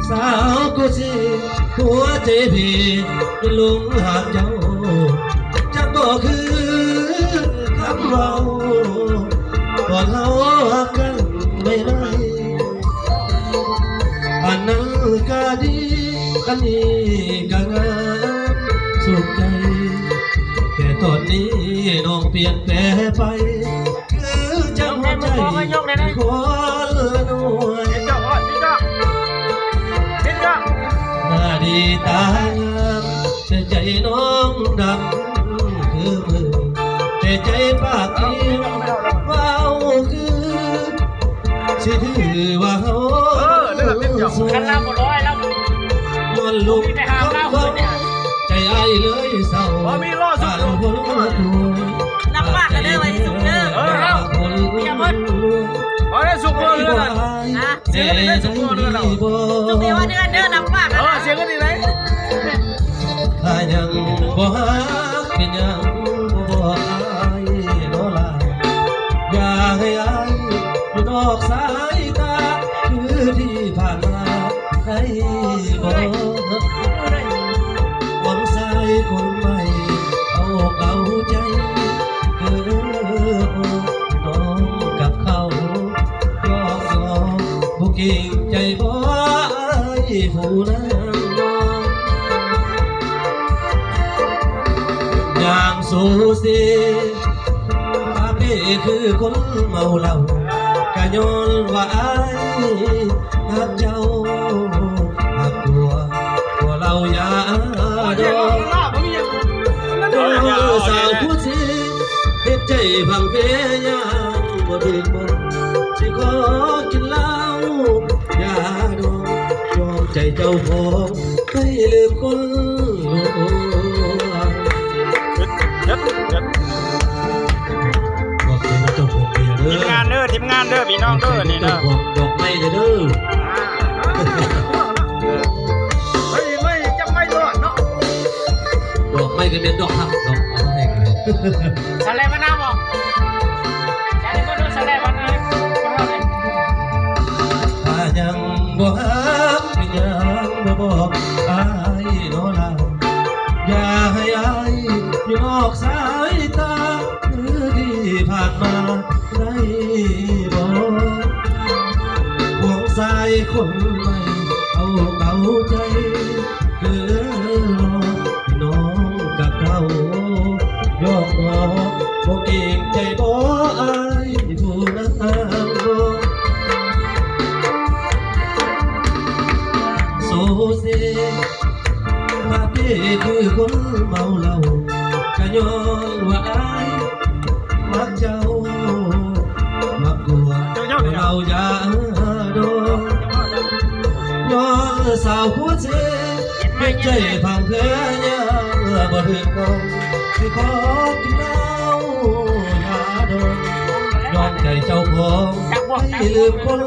สาวกูสิหัวใจพี่เป็นลุงหากเจ้าจะบอกคือคำเว้าก่อนเราหักกันไม่ได้อันนั้นก็ดีอันนี้ก็งามสุขใจแต่ตอนนี้น้องเปลี่ยนแปลงไปคือจะหัวใจคนหน่วยหน้าดีตางามแต่ใจน้องดำคือมือแต่ใจปากเขียวว้าวคือสิถือว่าเขาสวยย้อนลุกใจไอ้เลยเศร้าต่างคนตัวรับปากกันเด้อไว้สุกเด้อเมียมดได้สุกเบอร์เดือนเสียงได้สุกเบอร์เดือนเราสุกเดียวเดือนเด้อรับปากกันเสียงก็ดีไหมถ้ายังบ่ฮักเป็นยังบ่อายโนลาอย่าให้อายอยู่นอกสายตาคือที่ผ่านมาให้บ่หวังสายคนใหม่เอาใจน้องกับเขายอกผู้เก่งใจบ่ผู้นั้นอย่างสูสีอาเป้คือคนเมาเหล้ากะย้อนว่าอายหักเจ้าหักตัวเราอย่าดองสาวผู้สิเฮ็ดใจพังเพยางบ่ถึงบ่สิขอกินเหล้าอย่าดองยอมใจเจ้าของให้ลืมคนลวงบอกเป็นเจ้าของเบียร์เด้อทีมงานเด้อพี่น้องเด้อนี่เด้อดอกไม้เด้อไม่จะไม่รอดเนาะดอกไม้ก็เป็นดอกหักดอกไม้กันสแลมมาน้ำบอกใช่ก็ดูสแลมมาน้ำถ้ายังบ่ฮักยังบ่บอกอายโนลาอย่าให้อายอยู่นอกสายตาคือที่ผ่านมาได้บ่ห่วงสายคนใหม่เอาใจคือน้องกับเขายอกน้องบ่เก่งใจบ่อายผู้นั้นโซเซพาเป้คือคนเมาเหล้ากะย้อนว่าอายมักเจ้ามักกลัวเราอย่าดองย้อนสาวหัวใจให้ใจพังเพลยังบ่ถึงกองสิขอกินเหล้าอย่าดองยอมใจเจ้าของให้ลืมคน